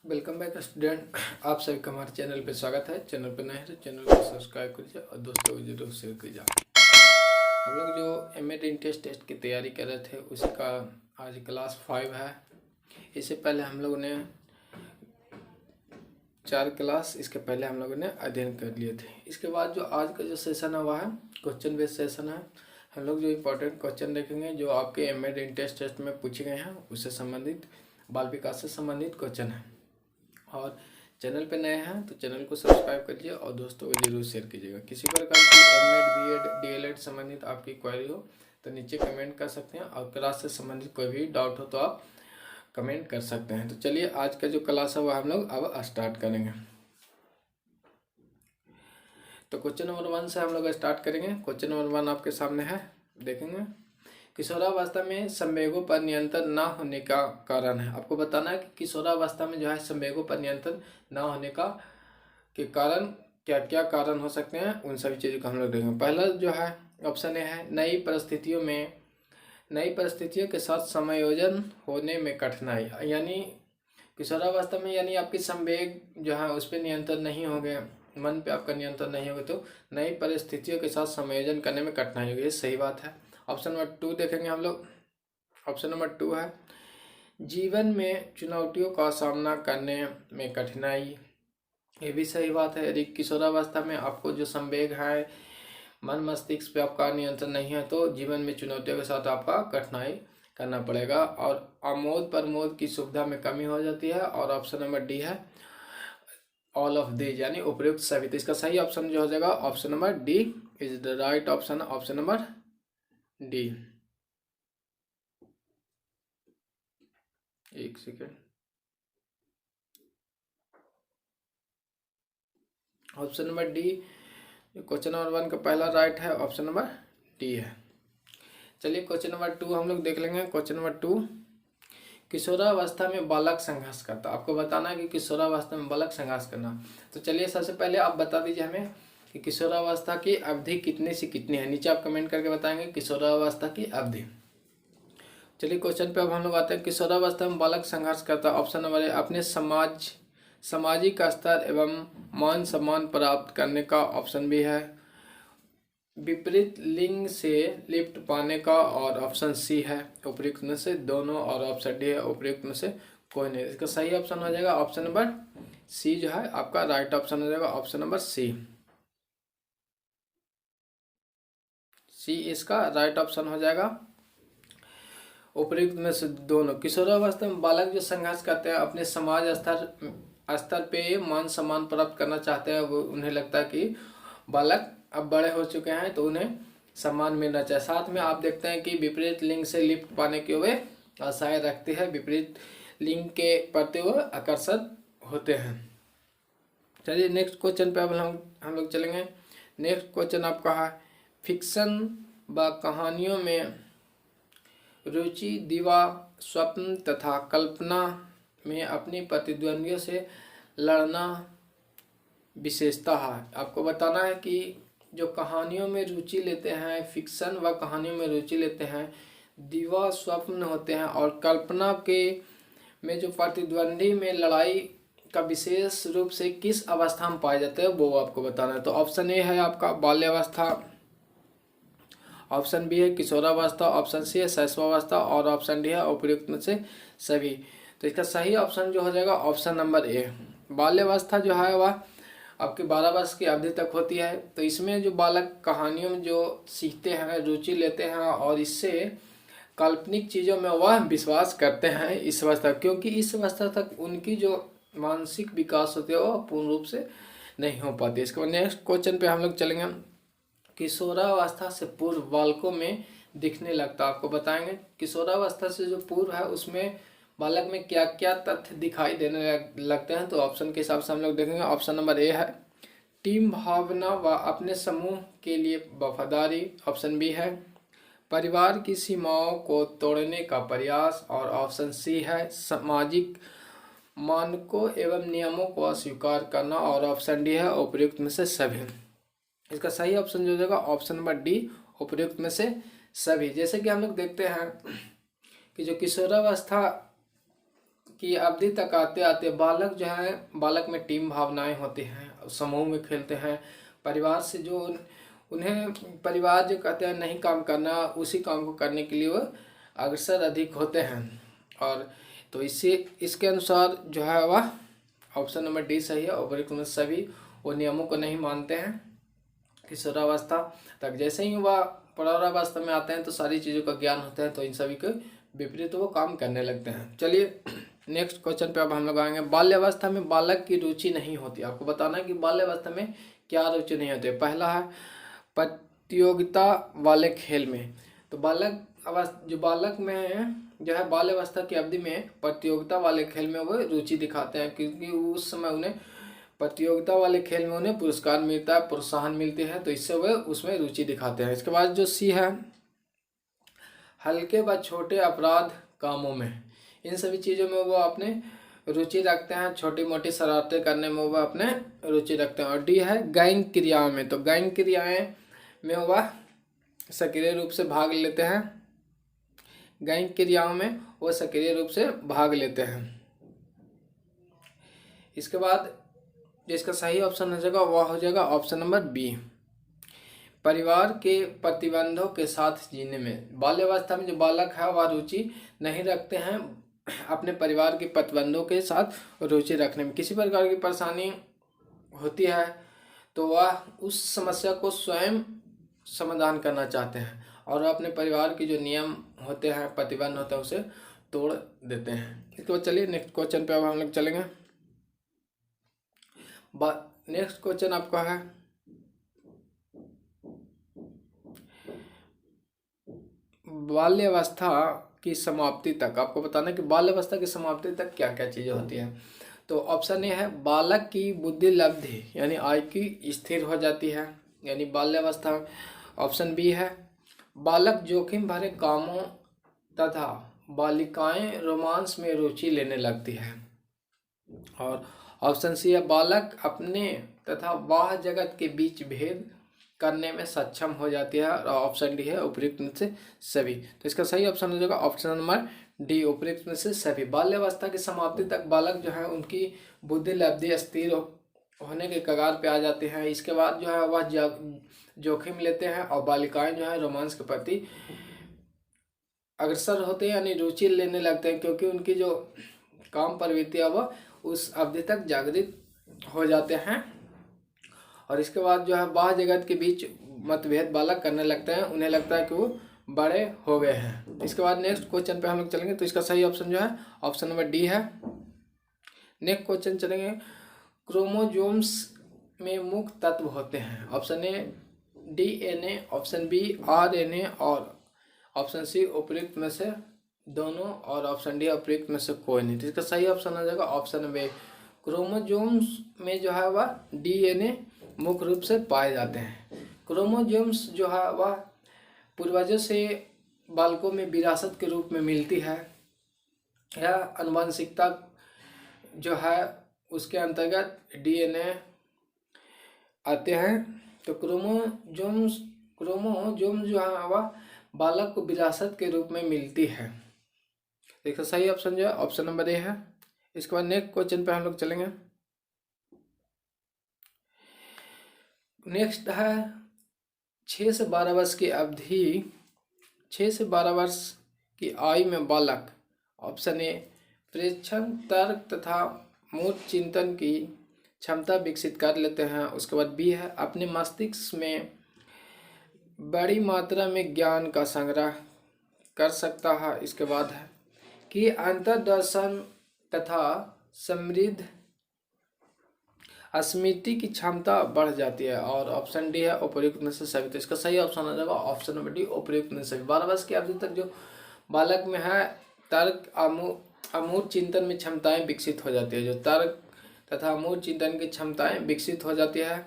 Welcome back student. आप सभी का हमारे चैनल पे स्वागत है। चैनल पे नए हैं तो चैनल को सब्सक्राइब कीजिए और दोस्तों को जरूर शेयर कीजिए। हम लोग जो एमएड इंट्रेंस टेस्ट की तैयारी कर रहे थे उसी का आज क्लास 5 है। इससे पहले हम लोगों ने 4 क्लास इसके पहले हम लोगों ने अध्ययन कर लिए थे। इसके बाद जो आज का जो सेशन है वह है क्वेश्चन बेस्ड सेशन है। हम लोग जो इम्पोर्टेंट क्वेश्चन देखेंगे जो आपके एमएड इंट्रेंस टेस्ट में पूछे गए हैं उससे संबंधित, बाल विकास से संबंधित क्वेश्चन है। और चैनल पे नए हैं तो चैनल को सब्सक्राइब करिए और दोस्तों को जरूर शेयर कीजिएगा। किसी प्रकार की एमएड बीएड डीएलएड संबंधित आपकी क्वेरी हो तो नीचे कमेंट कर सकते हैं और क्लास से संबंधित कोई भी डाउट हो तो आप कमेंट कर सकते हैं। तो चलिए आज का जो क्लास है वह हम लोग अब स्टार्ट करेंगे। तो क्वेश्चन नंबर 1 से हम लोग स्टार्ट करेंगे। क्वेश्चन नंबर 1 आपके सामने है, देखेंगे। किशोरावस्था में संवेगों पर नियंत्रण न होने का कारण है। आपको बताना है कि किशोरावस्था में जो है संवेगों पर नियंत्रण न होने का के कारण क्या क्या कारण हो सकते हैं, उन सभी चीज़ों को हम लोग देखेंगे। पहला जो है ऑप्शन ए है नई परिस्थितियों के साथ समायोजन होने में कठिनाई। यानी किशोरावस्था में यानी आपकी संवेग जो है उस पर नियंत्रण नहीं हो गया, मन पे आपका नियंत्रण नहीं होगा तो नई परिस्थितियों के साथ समायोजन करने में कठिनाई होगी। ये सही बात है। ऑप्शन नंबर 2 देखेंगे हम लोग। ऑप्शन नंबर 2 है जीवन में चुनौतियों का सामना करने में कठिनाई। ये भी सही बात है। यदि किशोरावस्था में आपको जो संवेग है, मन मस्तिष्क पे आपका नियंत्रण नहीं है तो जीवन में चुनौतियों के साथ आपका कठिनाई करना पड़ेगा और आमोद प्रमोद की सुविधा में कमी हो जाती है। और ऑप्शन नंबर डी है ऑल ऑफ दीज यानी उपयुक्त सभी। तो इसका सही ऑप्शन जो हो जाएगा option number D is the right option. Option number D. एक second. Option number D question number 1 का पहला राइट है, ऑप्शन नंबर डी है। चलिए क्वेश्चन नंबर 2 हम लोग देख लेंगे। क्वेश्चन नंबर 2 किशोरावस्था में बालक संघर्ष करता। आपको बताना है कि किशोरावस्था में बालक संघर्ष करना। तो चलिए सबसे पहले आप बता दीजिए हमें कि किशोरावस्था की अवधि कितने से कितनी है। नीचे आप कमेंट करके बताएंगे किशोरावस्था की अवधि। चलिए क्वेश्चन पे अब हम लोग आते हैं। किशोरावस्था में बालक संघर्ष करता। ऑप्शन नंबर ए अपने सामाजिक स्तर एवं मान सम्मान प्राप्त करने का। ऑप्शन बी है विपरीत लिंग से लिफ्ट पाने का। और ऑप्शन सी है उपयुक्त में से दोनों। और ऑप्शन डी है उपयुक्त में से कोई नहीं। इसका सही ऑप्शन हो जाएगा ऑप्शन नंबर सी जो है आपका राइट ऑप्शन हो जाएगा। ऑप्शन नंबर सी इसका राइट ऑप्शन हो जाएगा। उपयुक्त में से दोनों। किशोरावस्था में बालक जो संघर्ष करते हैं अपने समाज स्तर पे मान सम्मान प्राप्त करना चाहते हैं। वो उन्हें लगता है कि बालक अब बड़े हो चुके हैं तो उन्हें सम्मान मिलना चाहिए। साथ में आप देखते हैं कि विपरीत लिंग से लिफ्ट पाने के वे आशाएं रखते हैं, विपरीत लिंग के प्रति वो आकर्षित होते हैं। चलिए नेक्स्ट क्वेश्चन पे अब हम लोग चलेंगे। नेक्स्ट क्वेश्चन आपका है फिक्शन व कहानियों में रुचि दीवा स्वप्न तथा कल्पना में अपनी प्रतिद्वंदियों से लड़ना विशेषता है। आपको बताना है कि जो कहानियों में रुचि लेते हैं, फिक्शन व कहानियों में रुचि लेते हैं, दीवा स्वप्न होते हैं और कल्पना के में जो प्रतिद्वंदी में लड़ाई का विशेष रूप से किस अवस्था में पाए जाते हैं वो आपको बताना है। तो ऑप्शन ए है आपका बाल्यावस्था, ऑप्शन बी है किशोरावस्था, ऑप्शन सी है शैशवावस्था और ऑप्शन डी है उपयुक्त में से सभी। तो इसका सही ऑप्शन जो हो जाएगा ऑप्शन नंबर ए। बाल्यावस्था जो है वह आपके 12 वर्ष की अवधि तक होती है। तो इसमें जो बालक कहानियों में जो सीखते हैं, रुचि लेते हैं और इससे काल्पनिक चीज़ों में वह विश्वास करते हैं इस अवस्था, क्योंकि इस अवस्था तक उनकी जो मानसिक विकास होती है वह पूर्ण रूप से नहीं हो पाती। इसके बाद नेक्स्ट क्वेश्चन पे हम लोग चलेंगे। किशोरावस्था से पूर्व बालकों में दिखने लगता। आपको बताएंगे किशोरावस्था से जो पूर्व है उसमें बालक में क्या क्या तथ्य दिखाई देने लगते हैं। तो ऑप्शन के हिसाब से हम लोग देखेंगे। ऑप्शन नंबर ए है टीम भावना व अपने समूह के लिए वफादारी। ऑप्शन बी है परिवार की सीमाओं को तोड़ने का प्रयास। और ऑप्शन सी है सामाजिक मानकों एवं नियमों को अस्वीकार करना। और ऑप्शन डी है उपयुक्त में से सभी। इसका सही ऑप्शन जो हो जाएगा ऑप्शन नंबर डी उपयुक्त में से सभी। जैसे कि हम लोग देखते हैं कि जो किशोरावस्था की अवधि तक आते आते बालक जो है, बालक में टीम भावनाएं होती हैं, समूह में खेलते हैं, परिवार से जो उन्हें परिवार जो कहते हैं नहीं काम करना, उसी काम को करने के लिए वो अग्रसर अधिक होते हैं। और तो इसके अनुसार जो है वह ऑप्शन नंबर डी सही है। उपयुक्त में सभी वो नियमों को नहीं मानते हैं किशोरावस्था तक। जैसे ही वह प्रौढ़ावस्था में आते हैं तो सारी चीज़ों का ज्ञान होता है, तो इन सभी के विपरीत वो काम करने लगते हैं। चलिए नेक्स्ट क्वेश्चन पे अब हम लोग आएंगे। बाल्यावस्था में बालक की रुचि नहीं होती। आपको बताना है कि बाल्यावस्था में क्या रुचि नहीं होती है। पहला है प्रतियोगिता वाले खेल में। तो जो बालक में जो है बाल्यावस्था की अवधि में प्रतियोगिता वाले खेल में वो रुचि दिखाते हैं, क्योंकि उस समय उन्हें प्रतियोगिता वाले खेल में उन्हें पुरस्कार मिलता है, प्रोत्साहन मिलती है, तो इससे वे उसमें रुचि दिखाते हैं। इसके बाद जो सी है, हल्के व छोटे अपराध कामों में, इन सभी चीज़ों में वो अपने रुचि रखते हैं, छोटी मोटी शरारतें करने में वो अपने रुचि रखते हैं। और डी है गैंग क्रियाओं में। तो गैंग क्रियाएं में वह सक्रिय रूप से भाग लेते हैं, गैंग क्रियाओं में वो सक्रिय रूप से भाग लेते हैं। इसके बाद जिसका सही ऑप्शन हो जाएगा वह हो जाएगा ऑप्शन नंबर बी, परिवार के प्रतिबंधों के साथ जीने में। बाल्यावस्था में जो बालक है वह रुचि नहीं रखते हैं अपने परिवार के प्रतिबंधों के साथ रुचि रखने में। किसी प्रकार की परेशानी होती है तो वह उस समस्या को स्वयं समाधान करना चाहते हैं और अपने परिवार के जो नियम होते हैं, प्रतिबंध होते हैं, उसे तोड़ देते हैं। इसके बाद चलिए नेक्स्ट क्वेश्चन पे अब हम लोग चलेंगे। नेक्स्ट क्वेश्चन आपका है बाल्यावस्था की समाप्ति तक। आपको बताना है कि बाल्यावस्था की समाप्ति तक क्या क्या चीज़ें होती हैं। तो ऑप्शन ए है बालक की बुद्धि लब्धि यानी IQ स्थिर हो जाती है, यानी बाल्यावस्था। ऑप्शन बी है बालक जोखिम भरे कामों तथा बालिकाएं रोमांस में रुचि लेने लगती है। और ऑप्शन सी है बालक अपने तथा बाह्य जगत के बीच भेद करने में सक्षम हो जाती है। और ऑप्शन डी है उपयुक्त में से सभी। तो इसका सही ऑप्शन हो जाएगा ऑप्शन नंबर डी, उपयुक्त में से सभी। बाल्यावस्था की समाप्ति तक बालक जो है उनकी बुद्धि लब्धि स्थिर होने के कगार पे आ जाते हैं। इसके बाद जो है वह जोखिम लेते हैं और बालिकाएं जो है रोमांस के प्रति अग्रसर होते हैं, यानी रुचि लेने लगते हैं, क्योंकि उनकी जो काम प्रवृत्ति है वह उस अवधि तक जागृत हो जाते हैं। और इसके बाद जो है बाह्य जगत के बीच मतभेद बालक करने लगते हैं, उन्हें लगता है कि वो बड़े हो गए हैं। इसके बाद नेक्स्ट क्वेश्चन पे हम लोग चलेंगे। तो इसका सही ऑप्शन जो है ऑप्शन नंबर डी है। नेक्स्ट क्वेश्चन चलेंगे, क्रोमोजोम्स में मुख्य तत्व होते हैं। Option A DNA, option B RNA और ऑप्शन सी उपयुक्त में से दोनों और ऑप्शन डी उपयुक्त में से कोई नहीं। तो इसका सही ऑप्शन हो जाएगा ऑप्शन बी, क्रोमोजोम्स में जो है वह DNA मुख्य रूप से पाए जाते हैं। क्रोमोजोम्स जो है वह पूर्वजों से बालकों में विरासत के रूप में मिलती है, यह आनुवंशिकता जो है उसके अंतर्गत DNA आते हैं। तो क्रोमोजोम्स जो है वह बालक को विरासत के रूप में मिलती है। देखो सही ऑप्शन जो है ऑप्शन नंबर ए है। इसके बाद नेक्स्ट क्वेश्चन पे हम लोग चलेंगे। नेक्स्ट है 6 से 12 वर्ष की अवधि, 6 से 12 वर्ष की आयु में बालक ऑप्शन ए प्रेक्षण, तर्क तथा मूर्त चिंतन की क्षमता विकसित कर लेते हैं। उसके बाद बी है अपने मस्तिष्क में बड़ी मात्रा में ज्ञान का संग्रह कर सकता है। इसके बाद है कि अंतर्दर्शन तथा समृद्ध स्मृति की क्षमता बढ़ जाती है। और ऑप्शन डी है उपयुक्त में से सभी। तो इसका सही ऑप्शन हो जाएगा ऑप्शन नंबर डी, उपयुक्त में से सभी। 12 वर्ष की अवधि तक जो बालक में है तर्क अमूर्त चिंतन में क्षमताएं विकसित हो जाती है, जो तर्क तथा अमूर्त चिंतन की क्षमताएं विकसित हो जाती है।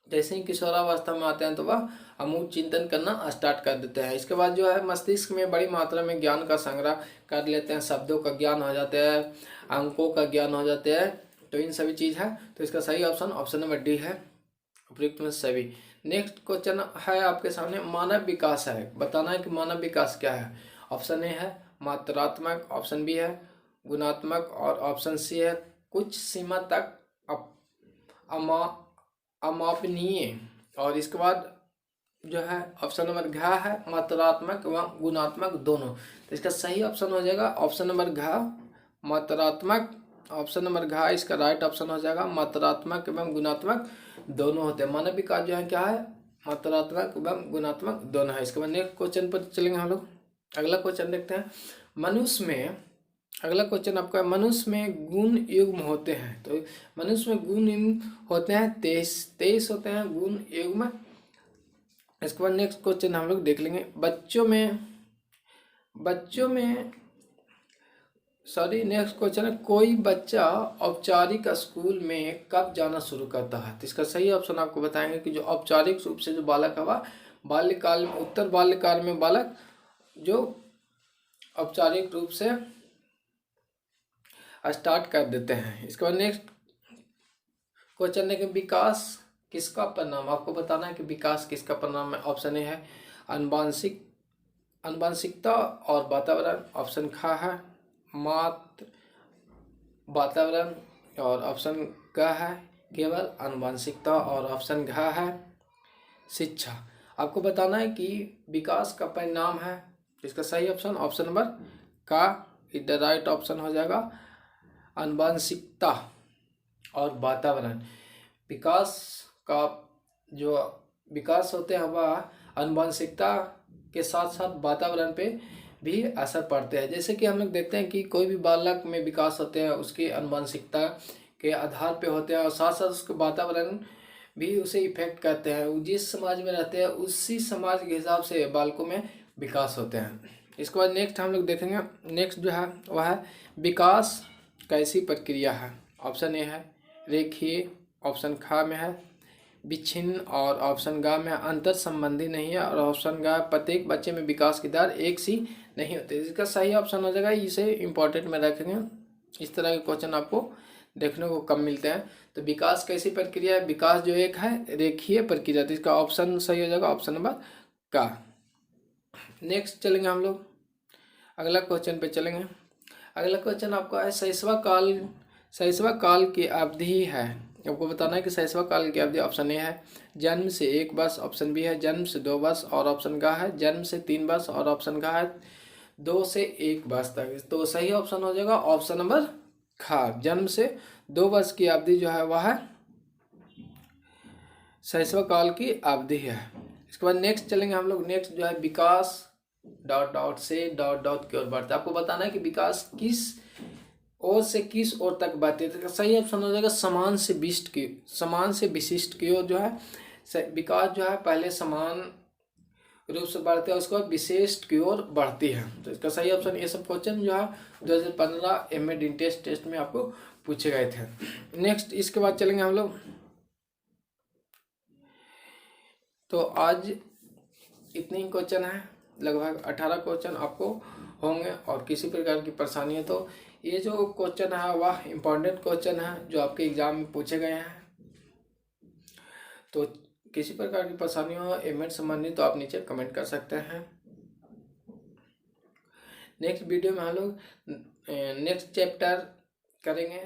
जैसे ही किशोरावस्था में आते हैं तो वह अमूर्त चिंतन करना स्टार्ट कर देते हैं। इसके बाद जो है मस्तिष्क में बड़ी मात्रा में ज्ञान का संग्रह कर लेते हैं, शब्दों का ज्ञान हो जाता है, अंकों का ज्ञान हो जाते हैं, तो इन सभी चीज़ है। तो इसका सही ऑप्शन ऑप्शन नंबर डी है, उपयुक्त में सभी। नेक्स्ट क्वेश्चन है आपके सामने, मानव विकास है। बताना है कि मानव विकास क्या है। ऑप्शन ए है मात्रात्मक, ऑप्शन बी है गुणात्मक, और ऑप्शन सी है कुछ सीमा तक अमापनीय। और इसके बाद जो है ऑप्शन नंबर घ है मात्रात्मक एवं गुणात्मक दोनों। तो इसका सही ऑप्शन हो जाएगा ऑप्शन नंबर घ मात्रात्मक। ऑप्शन नंबर घ इसका राइट ऑप्शन हो जाएगा। मात्रात्मक एवं गुणात्मक दोनों होते हैं। मानव विकास जो है क्या है, मात्रात्मक एवं गुणात्मक दोनों है। इसके बाद नेक्स्ट क्वेश्चन पर चलेंगे हम लोग। अगला क्वेश्चन देखते हैं। मनुष्य में, अगला क्वेश्चन आपका, मनुष्य में गुण युग्म होते हैं। तो मनुष्य में गुण युग्म होते हैं 23 होते हैं गुण युग्म। इसके बाद नेक्स्ट क्वेश्चन हम लोग देख लेंगे। नेक्स्ट क्वेश्चन है, कोई बच्चा औपचारिक स्कूल में कब जाना शुरू करता है। तो इसका सही ऑप्शन आपको बताएंगे कि जो औपचारिक रूप से जो बालक है वह बाल्यकाल में, उत्तर बाल्यकाल में बालक जो औपचारिक रूप से स्टार्ट कर देते हैं। इसके बाद नेक्स्ट क्वेश्चन है कि विकास किसका परिणाम, आपको बताना है कि विकास किसका परिणाम है। ऑप्शन ए है आनुवंशिकता और वातावरण, ऑप्शन ख है मात्र वातावरण, और ऑप्शन ग है केवल आनुवंशिकता, और ऑप्शन घ है शिक्षा। आपको बताना है कि विकास का परिणाम है। इसका सही ऑप्शन ऑप्शन नंबर का द राइट ऑप्शन हो जाएगा आनुवंशिकता और वातावरण। विकास का जो विकास होते हैं वह आनुवंशिकता के साथ साथ वातावरण पे भी असर पड़ते हैं। जैसे कि हम लोग देखते हैं कि कोई भी बालक में विकास होते हैं उसके आनुवंशिकता के आधार पे होते हैं, और साथ साथ उसके वातावरण भी उसे इफेक्ट करते हैं। जिस समाज में रहते हैं उसी समाज के हिसाब से बालकों में विकास होते हैं। इसके बाद नेक्स्ट हम लोग देखेंगे। नेक्स्ट जो है वह है विकास कैसी प्रक्रिया है। ऑप्शन ए है रेखीय, ऑप्शन ख में है विच्छिन्न, और ऑप्शन ग में अंतर संबंधी नहीं है, और ऑप्शन ग प्रत्येक बच्चे में विकास की दर एक सी नहीं होती। इसका सही ऑप्शन हो जाएगा, इसे इंपॉर्टेंट में रखेंगे। इस तरह के क्वेश्चन आपको देखने को कम मिलते हैं। तो विकास कैसी प्रक्रिया है, विकास जो एक है रेखीय प्रक्रिया। तो इसका ऑप्शन सही हो जाएगा ऑप्शन नंबर का। नेक्स्ट चलेंगे हम लोग अगला क्वेश्चन पे चलेंगे। अगला क्वेश्चन आपका है शैशव काल की अवधि है। आपको बताना है कि शैशव काल की अवधि। ऑप्शन ए है जन्म से 1 वर्ष, ऑप्शन बी है जन्म से 2 वर्ष, और ऑप्शन ग है जन्म से 3 वर्ष, और ऑप्शन ग है 2 से 1 वर्ष तक। तो सही ऑप्शन हो जाएगा ऑप्शन नंबर ख, जन्म से 2 वर्ष की अवधि जो है वह शैशव काल की अवधि है। इसके बाद नेक्स्ट चलेंगे हम लोग। नेक्स्ट जो है विकास ... से ... की ओर बढ़ता है। आपको बताना है कि विकास किस ओर से किस ओर तक बढ़ती है। तो सही ऑप्शन हो जाएगा समान से विशिष्ट की ओर जो है विकास जो है पहले समान रूप से बढ़ते हैं, उसके बाद विशिष्ट की ओर बढ़ती है। तो इसका सही ऑप्शन, ये सब क्वेश्चन जो है 2015 एमएड इंटेंस टेस्ट में आपको पूछे गए थे। नेक्स्ट इसके बाद चलेंगे हम लोग। तो आज इतने ही क्वेश्चन है, लगभग 18 क्वेश्चन आपको होंगे, और किसी प्रकार की परेशानी है तो ये जो क्वेश्चन है वह इम्पॉर्टेंट क्वेश्चन है जो आपके एग्जाम में पूछे गए हैं। तो किसी प्रकार की परेशानी हो एमएड संबंधित तो आप नीचे कमेंट कर सकते हैं। नेक्स्ट वीडियो में हम लोग नेक्स्ट चैप्टर करेंगे